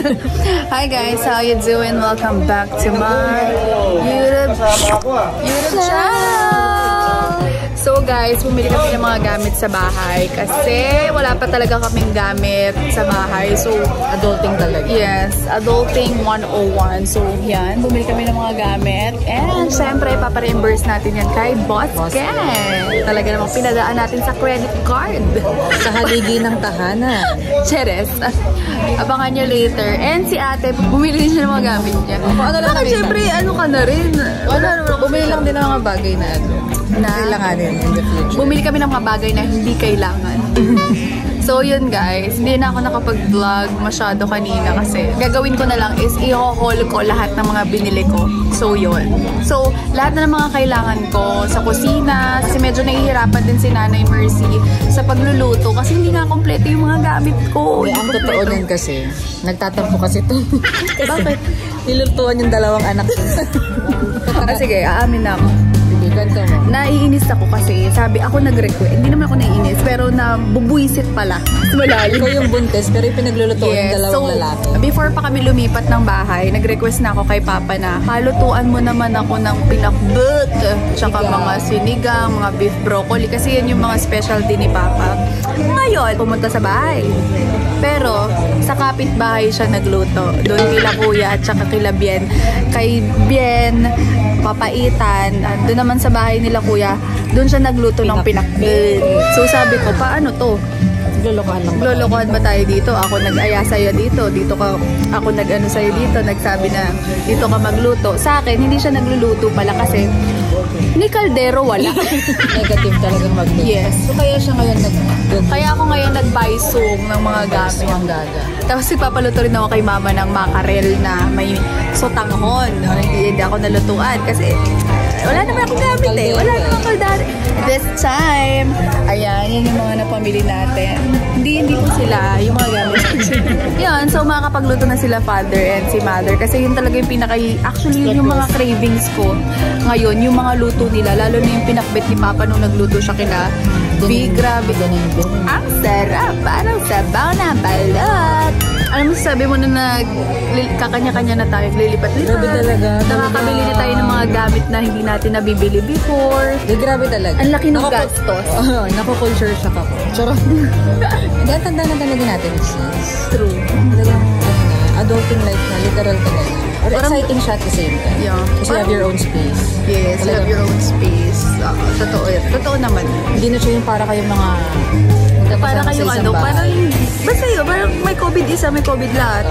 Hi guys, how you doing? Welcome back to my YouTube channel. So guys, bumili kami ng mga gamit sa bahay kasi wala pa talaga kaming gamit sa bahay. So, adulting talaga. Yes, adulting 101. So, yan, bumili kami ng mga gamit. And syempre, papareimburse natin yan kay Boss Ken. Talaga namang pinadaan natin sa credit card. Sa haligi ng tahanan. Cheres. Abangan nyo later. And si ate, bumili din siya ng mga gamit niya. Ano lang kami? Siyempre, ano ka na rin? Bumili lang din ng mga bagay na kailanganin in the future. Bumili kami ng mga bagay na hindi kailangan. So yun guys, hindi na ako nakapag-vlog masyado kanina kasi gagawin ko na lang is i-haul ko lahat ng mga binili ko. So yun. So lahat na ng mga kailangan ko sa kusina kasi medyo nahihirapan din si Nanay Mercy sa pagluluto kasi hindi nga kompleto yung mga gamit ko. Ang totoo nun kasi, nagtatampo kasi ito. Bakit? Nilutuan yung dalawang anak ko. Sige, aamin na ako. Naiinis ako kasi sabi ako nag-request. Hindi naman ako naiinis pero nabubuisit pala. Malalim. Ikaw yung buntes pero yung pinaglulutuan yung dalawang lalaki. Before pa kami lumipat ng bahay, nag-request na ako kay Papa na halutuan mo naman ako ng pinakbet, tsaka mga sinigang, mga beef broccoli kasi yan yung mga specialty ni Papa. Ngayon, pumunta sa bahay. Pero sa kapitbahay siya nagluto. Doon kila Kuya at tsaka kila Bien. Kay Bien, papaitan. Doon naman sa bahay nila Kuya, doon siya nagluto ng pinakbet. So sabi ko, paano to? Lolokohan ba tayo dito? Ako nag-aya sa'yo dito. Ako nag-ano sa'yo dito. Nagsabi na dito ka magluto. Sa akin, hindi siya nagluluto pala kasi ni kaldero wala. Negative talagang magluto. Yes. So kaya siya ngayon Kaya ako ngayon nag-buy song ng mga gamit. Tapos ipapaluto rin ako kay Mama ng makarel na may sotanghon. Hindi ako nalutuan kasi wala naman akong gamit eh. Wala naman kaldero. This time, ayan, yan yung mga napamili natin. Hindi po sila, yung mga gamit. Yan, so makakapagluto na sila father and si mother. Kasi yun talaga yung actually yun yung mga cravings ko. Ngayon, yung mga luto nila, lalo na yung pinakbet ni Papa nung nagluto siya kina grabe. Ang sarap, parang sabaw na balot. Alam mo, sabi mo na kakanya-kanya na tayo, lilipat-lipat. Grabe talaga. Nakakabili na tayo ng mga gamit na hindi natin nabibili before. Grabe talaga. Ang laki ng gastos. Naku-culture shock ako. Charot. Tanda na talaga natin. True. Talagang adulting life na, literal talaga. Or exciting siya at the same time. Yeah. Kasi you have your own space. Yes, you have your own space. Totoo yun. Totoo naman. Hindi na siya yung para kayong mga para kayong parang basta yun, parang may COVID isa, may COVID lahat.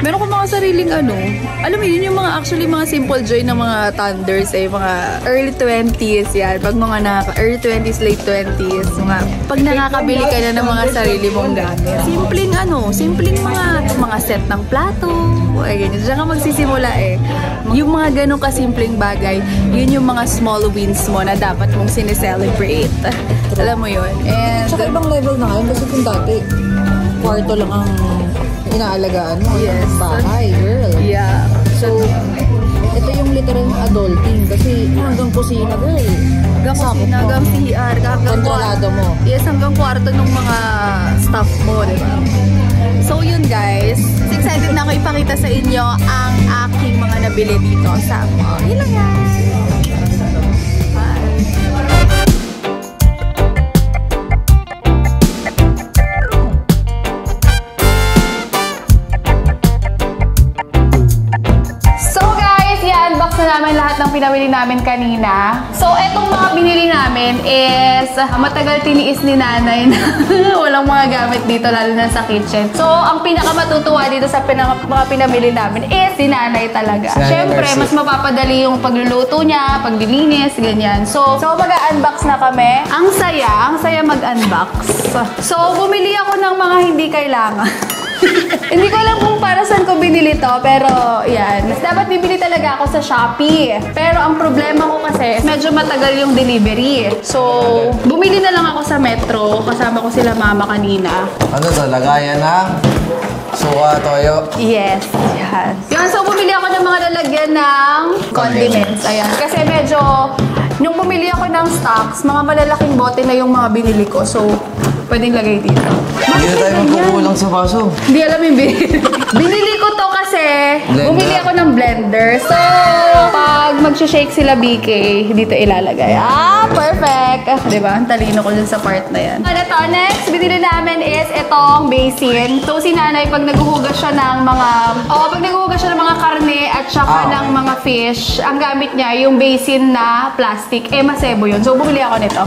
Meron ko mga sariling alam mo yun yung mga actually mga simple joy ng mga thunders mga early 20s yan. Pag mga early 20s, late 20s, pag nakakabili ka na ng mga sarili mong gamit. Simpleng mga set ng plato. Ganyan. Diyan ka magsisimula Yung mga ganun kasimpleng bagay, yun yung mga small wins mo na dapat mong sineselebrate. Alam mo yun. And tsaka ibang level na ngayon kasi kung dati, kwarto lang ang inaalagaan mo. Yes. Bahay, girl. Yeah. So, ito yung literal adulting kasi hanggang kusina, girl. Hanggang kusina, hanggang CR, kontrolado mo. Yes, hanggang kwarto ng mga staff mo, diba? So yun guys, excited na ako ipakita sa inyo ang aking mga nabili dito sa mall. Yun lang yan. Namin lahat ng pinabili namin kanina. So, etong mga binili namin is matagal tiniis ni Nanay na walang mga gamit dito, lalo na sa kitchen. So, ang pinakamatutuwa dito sa mga pinabili namin is si Nanay talaga. Siyempre, mas mapapadali yung pagluluto niya, paglilinis, ganyan. So mag-unbox na kami. Ang saya mag-unbox. So, bumili ako ng mga hindi kailangan. Hindi ko alam kung para saan ko binili to, pero yan. Dapat bibili talaga ako sa Shopee. Pero ang problema ko kasi, medyo matagal yung delivery. So, bumili na lang ako sa Metro. Kasama ko sila Mama kanina. Ano to? Lagayan ng suka, toyo? Yes, yan. Yan, so bumili ako ng mga lalagyan ng condiments. Ayan. Kasi medyo, nung bumili ako ng stocks, mga malalaking bote na yung mga binili ko. So, pwedeng lagay dito. Hindi na tayo magkukulang sa baso. Hindi alam yung binili. Binili ko to kasi Blender. bumili ako ng blender. So, pag mag-shake sila BK, dito ilalagay. Perfect! Diba? Ang talino ko dun sa part na yan. Ano to? Next, binili namin is itong basin. So, si nanay, pag naghuhugas siya ng mga karne at saka ng mga fish, ang gamit niya yung basin na plastic. Masebo yun. So, bumili ako nito.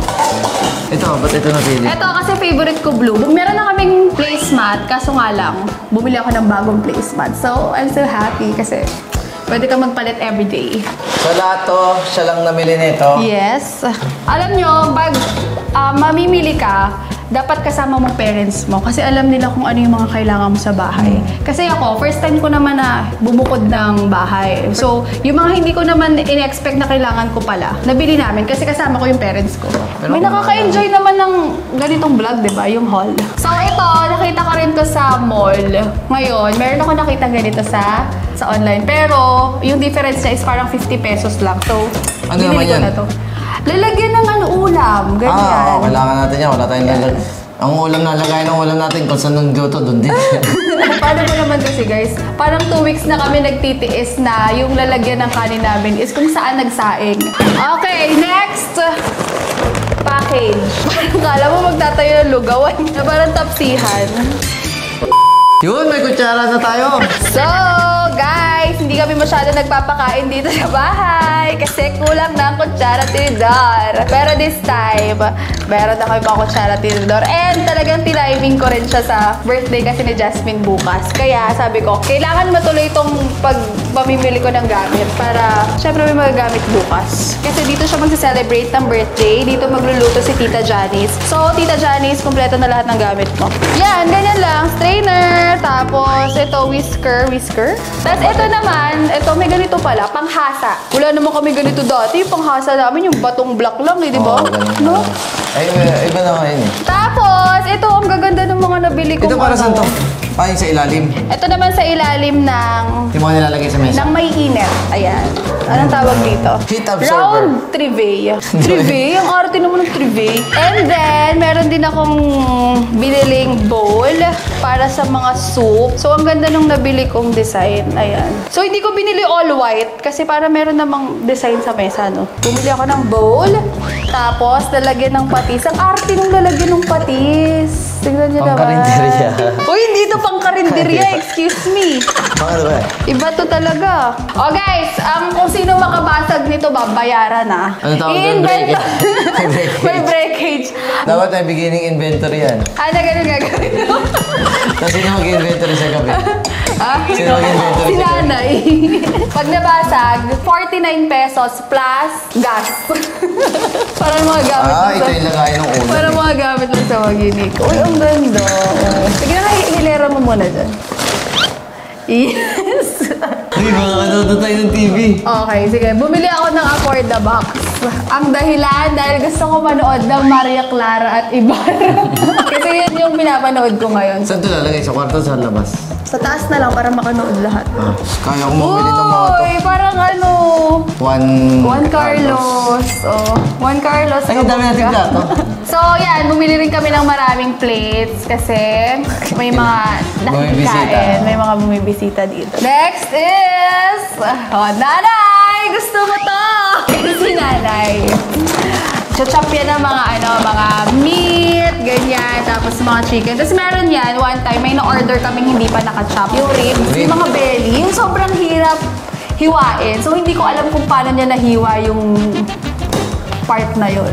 Ito, ba't ito napili? Ito kasi favorite ko blue. Meron na kaming placemat, kaso nga lang, bumili ako ng bagong placemat. So, I'm so happy kasi pwede ka magpalit everyday. So lahat to, siya lang namili nito. Yes. Alam nyo, pag mamimili ka, dapat kasama mo parents mo kasi alam nila kung ano yung mga kailangan mo sa bahay. Kasi ako, first time ko naman na bumukod ng bahay. So, yung mga hindi ko naman in-expect na kailangan ko pala, nabili namin kasi kasama ko yung parents ko. May nakaka-enjoy naman ng ganitong vlog, di ba? Yung haul. So, ito, nakita ko rin to sa mall. Ngayon, meron ako nakita ganito sa online. Pero, yung difference niya is parang 50 pesos lang. So, Ano binili naman ko yan? na to. Lalagyan ng ulam, ganyan. Kailangan natin yan. Wala tayong lalag. Ang ulam na lagay ng ulam natin, kung saan nang luto, doon din. Paano ba naman kasi guys? Parang 2 weeks na kami nagtitiis na yung lalagyan ng kanin namin is kung saan nagsaing. Okay, next! Package. Kala mo magtatayo ng lugawan na parang tapsihan. Yun, may kutsara na tayo. So, guys, hindi kami masyado nagpapakain dito sa bahay kasi kulang na ang kutsara tinidor. Pero this time, meron na kami mga kutsara tinidor. And talagang tiniming ko rin siya sa birthday kasi ni Jasmine bukas. Kaya sabi ko, kailangan matuloy itong pamimili ko ng gamit para syempre may magagamit bukas. Kasi dito siya magse-celebrate ng birthday. Dito magluluto si Tita Janice. So, Tita Janice, kumpleto na lahat ng gamit mo. Yan, ganyan lang. Strainer. Tapos, ito, whisker. Tapos, ito naman, ito, may ganito pala, panghasa. Wala naman kami ganito dati. Yung panghasa namin, yung batong black lang, di ba? No? Ay, iba na ngayon eh. Tapos, ito, ang gaganda ng mga nabili ko. Ito para saan to? Paano sa ilalim? Ito naman sa ilalim ng Yung mga nilalagay sa mesa. may init. Ayan. Anong tawag dito? Heat absorber. Round trivey. Trivey? Ang arte naman ng trivey. And then, meron din akong biniling bowl para sa mga soup. So, ang ganda nung nabili kong design. Ayan. So, hindi ko binili all white kasi para meron namang design sa mesa, no? Bumili ako ng bowl. Tapos, lalagyan ng patis. Ang arte nung lalagyan ng patis. Tignan niyo naman. Pangkarinderya. Uy, hindi to pang karinderya. Excuse me. Ano ba? Iba to talaga. Oh guys, kung sino makabasag nito, babayaran na. Ano tawag doon? I-invento. May breakage. May breakage. Dapat may beginning inventory yan. Ganun gagawin mo. Tapos sino mag-inventory sa gabi? Sino mag-inventory Si sa gabi? nanay. Pag nabasag, 49 pesos plus gas. Para mga gamit lang Ito yung lagay ng ulam. Para mga gamit lang sa Maginik. Uy, ang ganda. Sige na, hilera mo muna dyan. Yes. Uy, mga kanood tayo ng TV. Okay, sige. Bumili ako ng Afford the Box. Ang dahilan dahil gusto ko manood ng Maria Clara at Ibarra. Kasi yun yung pinapanood ko ngayon. Saan ito lalagay? Sa kwarto sa labas? Sa taas na lang para makanood lahat. Kaya ko mabili ng mga to. Uy, parang ano... Juan Carlos. Oh, Juan Carlos. Ay, ang dami natin plato. So, yan. Bumili rin kami ng maraming plates kasi may mga Bumibisita. nakikain. May mga bumibisita dito. Next is... nanay! Gusto mo to! Si nanay. Chop yan ng mga mga meat, ganyan, tapos mga chicken. Tapos meron yan, one time, may na-order kaming hindi pa naka-chop. Yung ribs, yung mga belly, yung sobrang hirap hiwain. So, hindi ko alam kung paano niya nahiwa yung part na yun.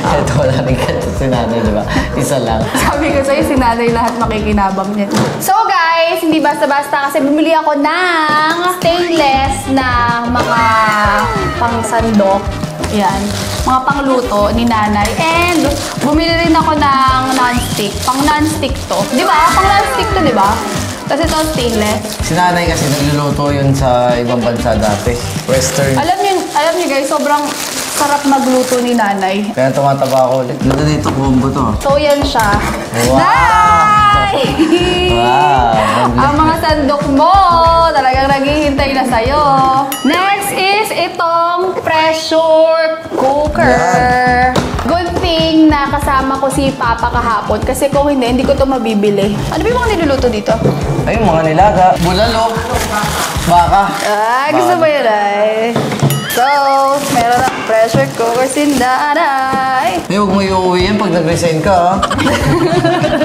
Ito wala rin kasi si nanay, di ba? Isa lang. Sabi ko sa'yo, si nanay lahat makikinabang niya. So guys, hindi basta-basta kasi bumili ako ng stainless na mga pangsandok. Yan. Mga pangluto ni nanay. And bumili rin ako ng non-stick. Pang non-stick to. Di ba? Pang non-stick to, di ba? Kasi ito stainless. Si nanay kasi nagluluto yun sa ibang bansa dati. Western. Alam niyo guys, sobrang sarap magluto ni nanay. Kaya tumataba ako ulit. Ganda dito, combo to. So, yan siya. Wow! Nay! Wow! Ang mga sandok mo, talagang naghihintay na sa'yo. Next is itong pressure cooker. Good thing na kasama ko si Papa kahapon. Kasi kung hindi ko to mabibili. Ano ba yung mga niluluto dito? Ay, mga nilaga. Bulalo. Baka. Gusto ba yun ay? So, meron ang pressure cooker si nanay. Ay, huwag mo iuwi yan pag nag-resign ka, ha?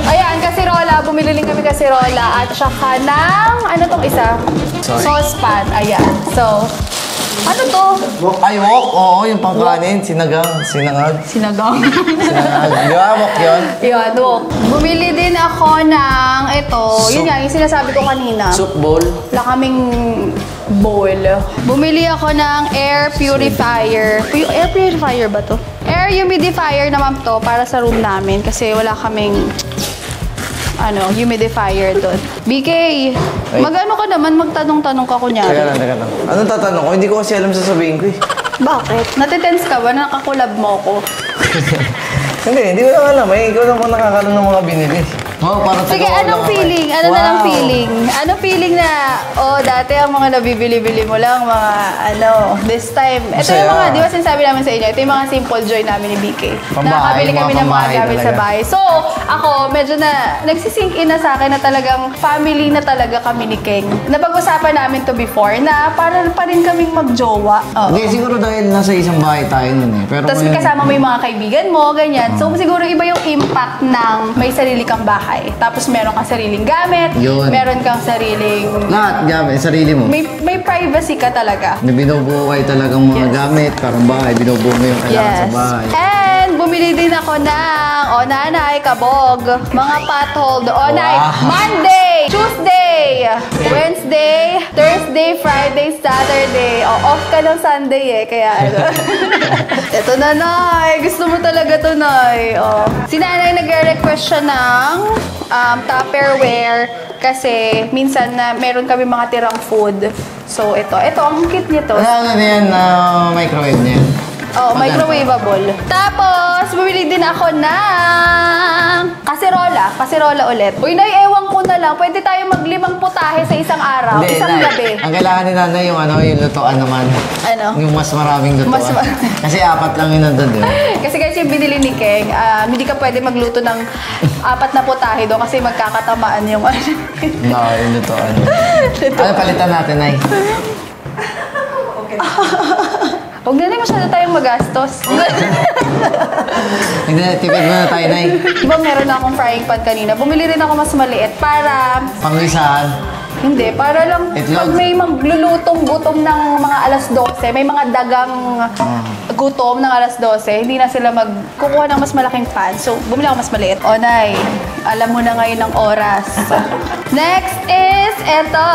Ayan, kasirola. Bumili din kami kasirola. At saka ng, ano tong isa? Sorry? Saucepan. Ayan. So, ano to? Ay, wok. Oo, yung pangkanin. Sinagang. Sinangag. Sinagang. Sinangag. Di ba, wok yun? Yun, wok. Bumili din ako ng ito. Yun Soup. nga, yung sinasabi ko kanina. Soup bowl. Wala kaming bowl. Bumili ako ng air purifier. Air purifier ba to? Air humidifier naman to para sa room namin kasi wala kaming humidifier doon. BK, mag-ano ka naman, magtanong-tanong ka kunyari. Teka lang. Anong tatanong ko? Hindi ko kasi alam sasabihin ko, eh. Bakit? Natitense ka ba na nakakulab mo ko? Hindi ko lang alam. Eh, ikaw lang po nakakaroon ng mga binili. Oh, para Sige, anong feeling? Ano na lang feeling? Anong feeling na, dati ang mga nabibili-bili mo lang, this time. Ito yung mga, di ba sinasabi namin sa inyo, ito yung mga simple joy namin ni BK. Pambahay, Nakakabili kami ng mga pambahay gamit sa talaga. bahay. So, ako, medyo nagsisink in na sa akin na talagang family na talaga kami ni King. Napag-usapan namin to before na para pa rin kaming magjowa. Hindi, siguro dahil nasa isang bahay tayo nun, eh. Pero Tapos ngayon- kasama mo yung mga kaibigan mo, ganyan. So, siguro iba yung impact ng may sarili kang bahay. Tapos meron kang sariling gamit, Yun. meron kang sariling... Lahat, gamit, sarili mo. May privacy ka talaga. Na binubuo kayo talagang mga gamit, parang bahay, binubuo mo yung kailangan sa bahay. And bumili din ako ng, nanay, kabog, mga pothold, nanay, Wow. Monday, Tuesday, Wednesday, Thursday, Friday, Saturday. Off ka ng Sunday kaya Ito na, Nay. Gusto mo talaga to, Nay. Si Nanay nagre-request siya ng Tupperware kasi minsan na meron kami mga tirang food. So, ito, ang cute nito. Ano na yan, microwave niya? Microwavable. Tapos, bumili din ako ng kasirola ulit. Uy, Nay, ewan ko na lang. Pwede tayo maglimang putahe sa isang araw, Hindi, isang Nay. gabi. Ang kailangan ni Nanay yung yung lutoan naman. Ano? Yung mas maraming lutoan. Kasi 4 lang yun nandun, di ba? Kasi yung binili ni Keng, hindi ka pwede magluto ng 4 na putahe doon kasi magkakatamaan yung Oo, yung lutoan. Ano palitan natin, Nay? Huwag na masyado tayong magastos. Hindi, tipid muna tayo, Nay. Diba meron na akong frying pan kanina? Bumili rin ako mas maliit para... Pangisahan. Hindi, para lang Itlog. pag may maglulutong gutom ng mga alas 12, may mga dagang gutom ng alas 12, hindi na sila magkukuha ng mas malaking pan. So, bumili ako mas maliit. Nay, alam mo na ngayon ang oras. Next is ito.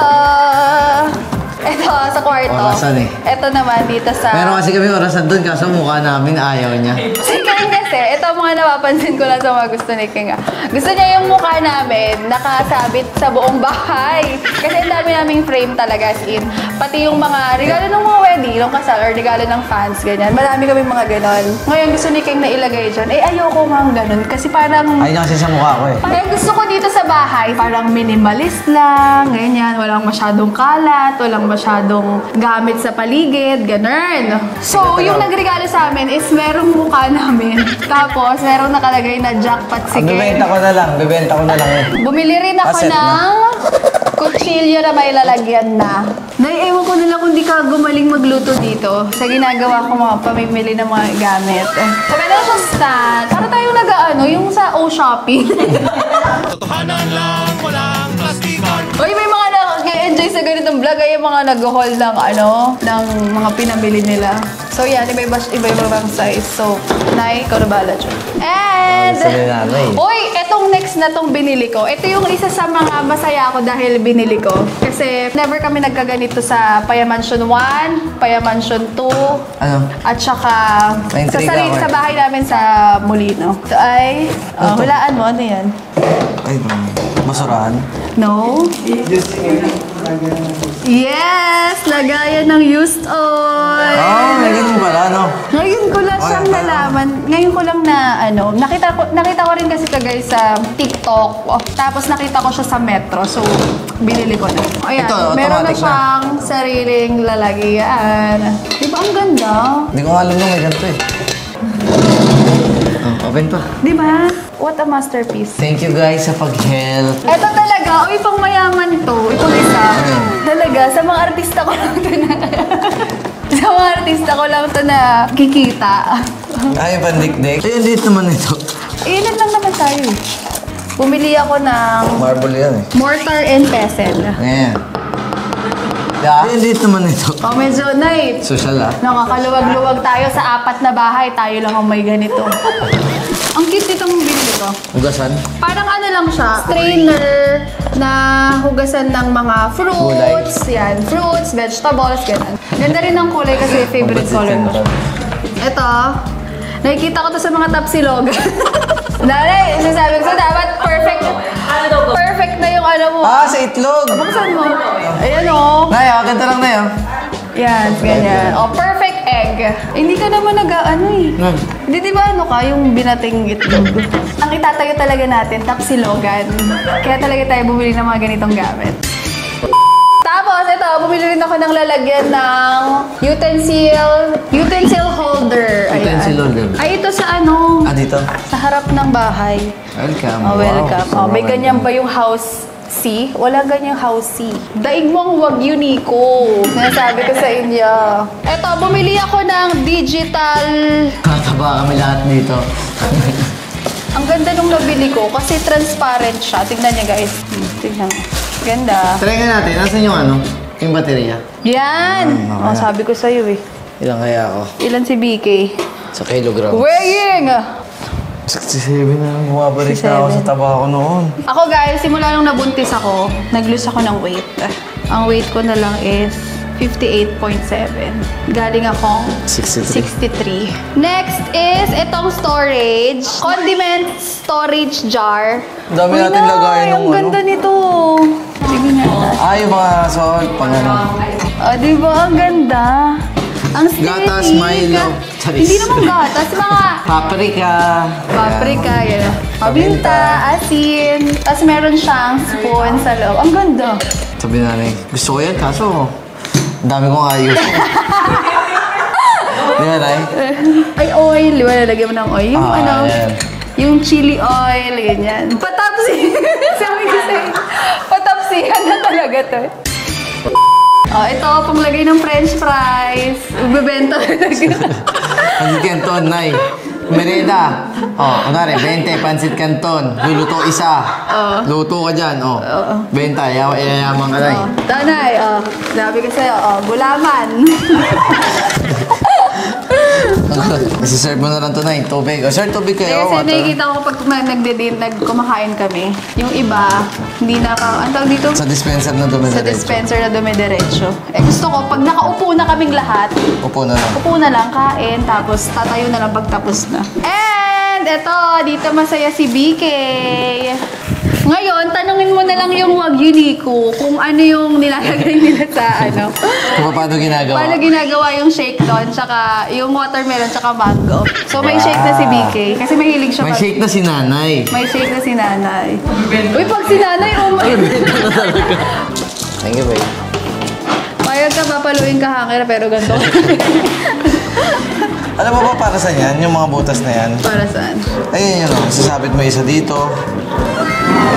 Ito, sa kwarto. Orasan eh. Ito naman dito sa... Meron kasi kami orasan doon, kaso mukha namin ayaw niya. Si King kasi, ito ang mga napapansin ko lang sa mga gusto ni King. Gusto niya yung mukha namin nakasabit sa buong bahay. Kasi ang dami naming frame talaga as in. Pati yung mga regalo ng mga wedding, ng kasal, or regalo ng fans, ganyan. Marami kami mga ganon. Ngayon gusto ni King na ilagay dyan. Ayoko nga ganon. Kasi parang... Ayaw kasi sa mukha ko, eh. Parang gusto ko dito sa bahay, parang minimalist lang, ganyan. Walang masyadong kalat, walang masyadong gamit sa paligid, ganun. So, yung nagregalo sa amin is merong mukha namin. Tapos, merong nakalagay na jackpot si Ken. Bibenta ko na lang eh. Bumili rin ako Asset na. ng kutsilyo na may lalagyan na. Naiewan ko na lang kung di ka gumaling magluto dito sa ginagawa ko mga pamimili ng mga gamit. So, meron siyang stand. Para tayong yung sa O-Shopping. Totohanan lang, walang plastikan. Uy, may mga nag-enjoy sa ganitong vlog ay yung mga nag-haul ng ng mga pinamili nila. So yan, iba-iba bang size. So, Nay, ikaw na bahala dyan. And, Sabi na, Nay. uy, etong next na tong binili ko. Ito yung isa sa mga masaya ako dahil binili ko. Kasi never kami nagkaganito sa Paya Mansion 1, Paya Mansion 2, Ano? at saka Naintriga ako eh. sa bahay namin sa Molino. Ito ay, hulaan mo, ano yan? Ay, masurahan. No? Yes! Lagayan ng used oil! May ganun pala, no? Ngayon ko lang siyang nalaman. Ngayon ko lang na, nakita ko rin kasi ito guys sa TikTok. Tapos nakita ko siya sa Metro. So, binili ko na. Ayan, Ito, meron na automatic na. siyang sariling lalagyan. Di ba ang ganda? Hindi ko alam nung may ganito, eh. Open pa. Di ba? What a masterpiece. Thank you guys sa pag-help. Ito talaga, uy, pang mayaman to. Itong isa. Talaga, sa mga artista ko lang to na... sa mga artista ko lang to na kikita. Ay, pandikdik. Ay, liit naman ito. Ilan lang naman tayo. Bumili ako ng Marble yan eh. mortar and pestle. Ayan. Ay, liit naman ito. Oh, medyo night. Social ah. Nakakaluwag-luwag tayo sa 4 na bahay. Tayo lang ang may ganito. Ang cute nitong binili ko. Hugasan? Parang ano lang siya, strainer na hugasan ng mga fruits. Yan, fruits, vegetables, gano'n. Ganda rin ng kulay kasi favorite color ko. Ito, nakikita ko to sa mga tapsilog. Dali, sinasabi ko dapat perfect. Perfect na yung ano mo. Ah, sa itlog! Buksan mo. Ayan o. Nay, ganda lang na yun. Yan, ganyan. O, perfect egg. Hindi ka naman nag-ano eh. Hindi, di ba ano ka, yung binating itlog? Ang itatayo talaga natin, tapsilogan. Kaya talaga tayo bumili ng mga ganitong gamit. Tapos, ito, bumili rin ako ng lalagyan ng utensil holder. Ayan. Utensil holder. Ay, ito sa ano? Ah, dito? Sa harap ng bahay. Welcome. Oh, welcome. Wow. Oh, may ganyan ba yung house C? Wala ganyang house C. Daig mo ang wagyu, Nico. Sinasabi ko sa inyo. Eto, bumili ako ng digital... Kataba kami lahat dito. Ang ganda nung nabili ko kasi transparent siya. Tingnan niya, guys. Tingnan. Ganda. Try nga natin. Nasaan yung ano? Yung baterya? Yan! Oh, sabi ko sa'yo eh. Ilang kaya ako? Ilan si BK? Sa kilogram. Weighing! 67 na lang bumabalik na ako sa taba ko noon. Ako guys, simula nung nabuntis ako, nag-lose ako ng weight. Ang weight ko na lang is 58.7. Galing akong 63. Next is itong storage. Condiment storage jar. Dami Uy, natin Nay, lagayan ng ang ganda nito. Sige nga. Ah, yung mga salt, pang ano. Oh, di ba? Ang ganda. Ang steady. Gatas, Milo. Charis. Hindi naman gatas. Mga Paprika. paprika, yan. Paminta, asin. Tapos meron siyang spoon sa loob. Ang ganda. Sabi na gusto ko yan, kaso ang dami kong ayos. Di ba, Nay? Ay, oil. Wala, lagyan mo ng oil. Yung ano, yan. yung chili oil, ganyan. Patapsi. Sabi ko sa'yo, patapsihan na talaga to. Oh, ito, panglagay ng french fries. Bebenta talaga. Pansit Canton, Nay. Merenda. Oh, kunwari, 20, pansit Canton. Luluto isa. Luto ka dyan, oh. 20, yayaman ka, Nay. Tanay, sabi ko sa'yo, gulaman. Isi-serve mo na lang ito, Nay. Tubig. O, sir, tubig kayo. Kasi nakikita ko pag kumakain kami, yung iba, hindi ang tawag dito? Sa dispenser na Sa dumidiretso. dispenser na dumidiretso. Eh gusto ko, pag nakaupo na kaming lahat, Upo na lang. upo na lang, kain, tapos tatayo na lang pagtapos na. And eto, dito masaya si BK. Ngayon, tanungin mo na lang yung Wagyu Nico kung ano yung nilalagay nila sa ano. Kung paano ginagawa. Paano ginagawa yung shake doon, tsaka yung watermelon, tsaka mango. So may shake na si BK, kasi mahilig siya. May shake na si nanay. May shake na si nanay. Uy, pag si nanay, oh my Thank you, babe. Payag ka, papaluin ka hanger, pero ganito. Alam mo ba para saan yan? Yung mga butas na yan? Para saan? Ayun yun, oh. Sasabit mo isa dito.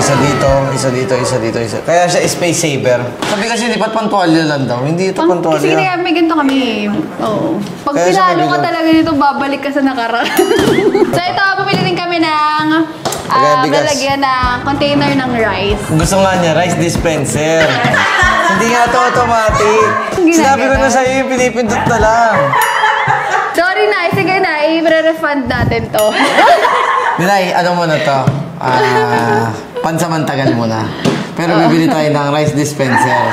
Isa dito, isa dito, isa dito, isa. Kaya siya space saver. Sabi kasi lipat pantualya lang daw. Hindi ito Sige pantualya. na, may ganito kami. Oo. Pag Kaya siya pinalo ka mabigat. talaga dito, babalik ka sa nakaraan. So ito, bumili rin kami ng Bigas. lalagyan ng container ng rice. Gusto nga niya, rice dispenser. Hindi nga ito automatic. Ginagawa. Sinabi ko na sa'yo yung pinipindot na lang. Sorry na, sige na, i-refund natin to. Dinay, ano mo na to? Pansamantagal mo na. Pero bibili tayo ng rice dispenser.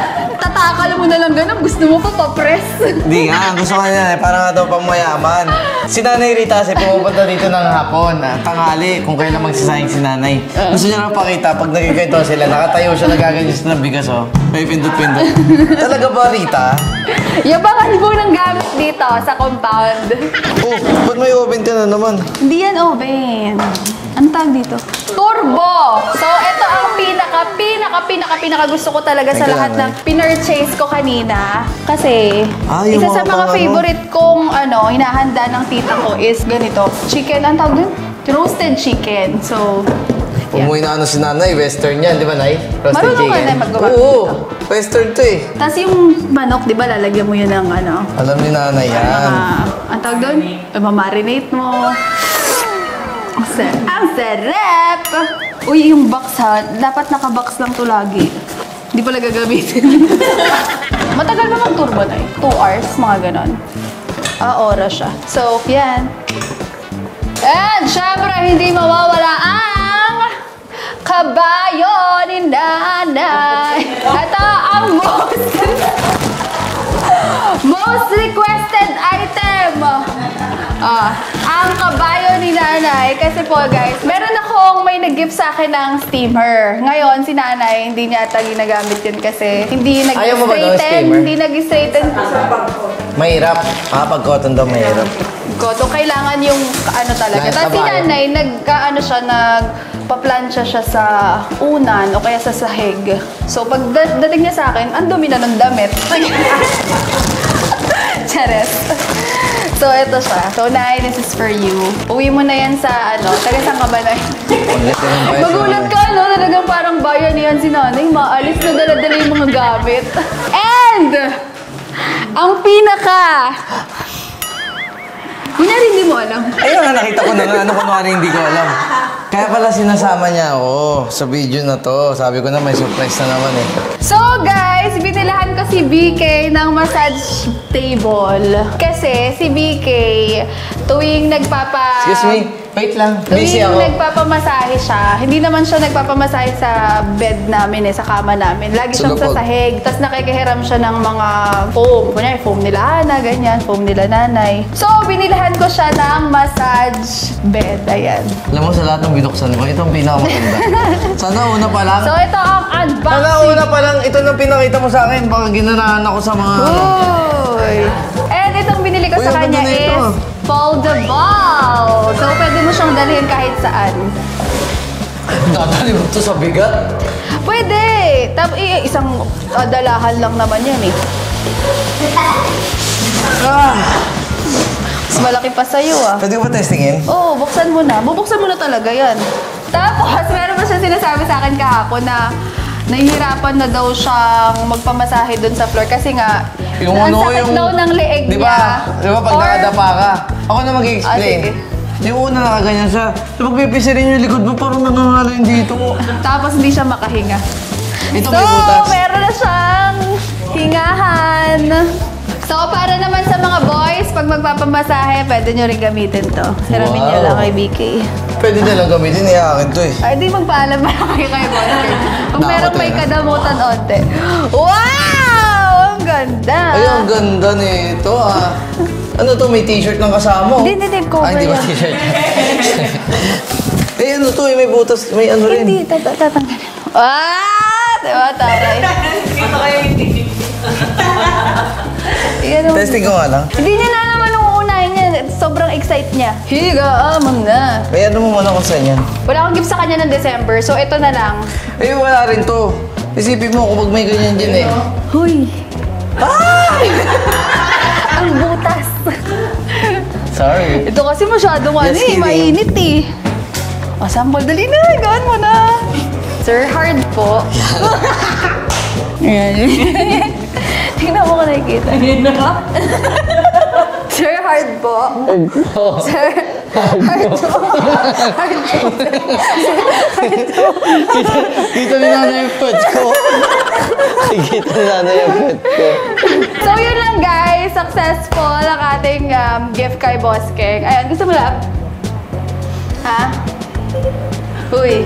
Tatakal mo na lang ganun, gusto mo pa pa-press. Hindi nga, gusto ko niya, parang nga daw pang mayaman. Si Nanay Rita kasi pumupunta dito ng hapon, tanghali, kung kailan magsasayang si Nanay. Gusto niya lang pakita, pag nagkikaito sila, nakatayo siya, nagaganyan siya ng bigas, oh. May pindot-pindot. Talaga ba, Rita? Yabangan mo ng gamit dito sa compound. Oh, ba't may oven ka na naman? Hindi yan oven. Anong tawag dito? Turbo! So, ito ang pinaka gusto ko talaga sa Teka lahat lang, ng pinurchase ko kanina. Kasi, yung isa sa mga mga pang ano? favorite kong hinahanda ng tita ko is ganito. Chicken, ang tawag dun? roasted chicken. So, yeah. Umuwi na ano si nanay, western yan, di ba, Nay? Roasted Marunong ka chicken. na maggawa Oo, western to eh. Tapos yung manok, di ba, lalagyan mo yun ng ano, Alam ni nanay yan. ang tawag doon, mamarinate mo. Ang sarap! Uy, yung box ha, dapat naka-box lang to lagi. Hindi pala gagamitin. Matagal ba mag-turbo na 2 hours, mga ganon. Oras siya. So, yan. And, syempre, hindi mawawala ang kabayo ni nanay. Ito ang most requested item. Ang kabayo ni nanay. Kasi po guys, meron akong may nag-gift sa akin ng steamer. Ngayon, si nanay, hindi niya ata ginagamit yun kasi hindi Ayaw mo ba daw nag-straighten. steamer? Hindi nag-straighten. Mahirap. Pag cotton daw mahirap. Goto, kailangan yung ano talaga. Like Tapos si kabayo. nanay, nagpa-plansya siya sa unan o kaya sa sahig. So, pag dating niya sa akin, ang dumi na ng damit. Chares. So, ito siya. So, Nay, this is for you. Uwi mo na yan sa, taga saan ka ba, Nay? Magulat ka, no? Talagang parang bayan yan si nanay. Maalis na dala-dala yung mga gamit. And, ang pinaka... Kunyari, hindi mo alam. Ayun nga, nakita ko na nga, ano kunwari hindi ko alam. Kaya pala sinasama niya ako sa video na to. Sabi ko na may surprise na naman eh. So guys, binilahan ko si BK ng massage table. Kasi si BK, tuwing Excuse me, wait lang. Busy tuwing ako. nagpapamasahe siya, hindi naman siya nagpapamasahe sa bed namin sa kama namin. Lagi siyang Sulupot. sa sahig. Tapos nakikihiram siya ng mga foam. Kunyari, foam nila Ana, ganyan. Foam nila nanay. So, binilahan ko siya ng massage bed. Ayan. Alam mo, sa lahat ng binuksan ko, ito ang pinakamaganda. Sana una pa lang. So, ito ang unboxing. Sana una pa lang, ito nang pinakita mo sa akin. Baka ginanahan ako sa mga... Uy! And itong binili ko Uy, sa ang kanya ganda na ito. is foldable. So, pwede mo siyang dalhin kahit saan. Dadali mo ito sa bigat. Pwede! Tapos, isang dalahan lang naman yan eh. Mas malaki pa sa'yo ah. Pwede ko ba testingin? Oo, buksan mo na. Bubuksan mo na talaga yan. Tapos, meron pa siya sinasabi sa akin kahapon na nahihirapan na daw siyang magpamasahe doon sa floor kasi nga, ang sakit daw ng leeg di niya. ba? Di ba pag Or- nakadapa ka? Ako na mag-explain. sige. Yung una nakaganyan siya. So pag pipisirin yung likod mo, parang nangangalan dito. Tapos hindi siya makahinga. Ito So, may butas. meron na siyang hingahan. So, para naman sa mga boys, pag magpapamasahe, pwede nyo rin gamitin to. Siramin nyo Wow. lang kay BK. Pwede na lang gamitin, iyakin to eh. Ay, di magpaalam ba kayo kay boys? Kung Dapat meron may eh, no? kadamutan onte. Wow! Ang ganda! Ay, ang ganda nito ah. Ano to, may t-shirt lang kasama oh. Hindi, cover Ay, di ba yan. t-shirt? Eh, ano to, may butas, may ano rin. Hindi, tatanggalin. Diba, taray? Yan naman. Testing ko nga lang. Hindi niya na naman nung unahin niya. Sobrang excite niya. Higa, amang na. May ano mo muna kung saan yan. Wala akong gift sa kanya ng December, so ito na lang. Eh, wala rin to. Isipin mo kung pag may ganyan dyan eh. Huy! Ang butas. Sorry. Ito kasi masyadong Just kidding. mainit eh. O, sample, dali na. Gawin mo na. Sir, hard po. Ayan. Tingnan mo kung nakikita. Sir, hard po. Sir, hard po. Hard po. Dito ni nanay yung foot ko. Dito ni nanay yung foot ko. So, yun lang guys. Successful ang ating gift kay Boss Keng. Ayan, gusto mo lang? Ha? Uy.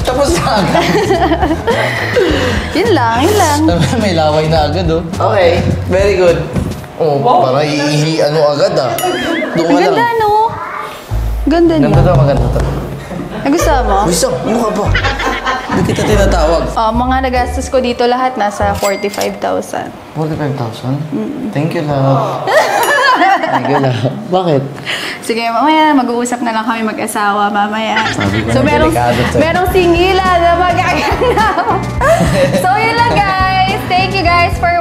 Tapos na agad. Yun lang, yun lang. May laway na agad oh. Okay, very good. Oh, parang ano agad ah. Doon Ang ka ganda, lang. no? Ganda niya. Ganda to, maganda to. Nagustuhan mo? Gusto, ano ka ba? Hindi kita tinatawag. Mga nagastos ko dito lahat nasa 45,000. 45,000? Thank you, love. Thank you, love. Bakit? Sige, mamaya mag-uusap na lang kami mag-asawa mamaya. Sabi ko So, na, delikado to. merong singila na magaganap. So, yun lang guys. Thank you guys for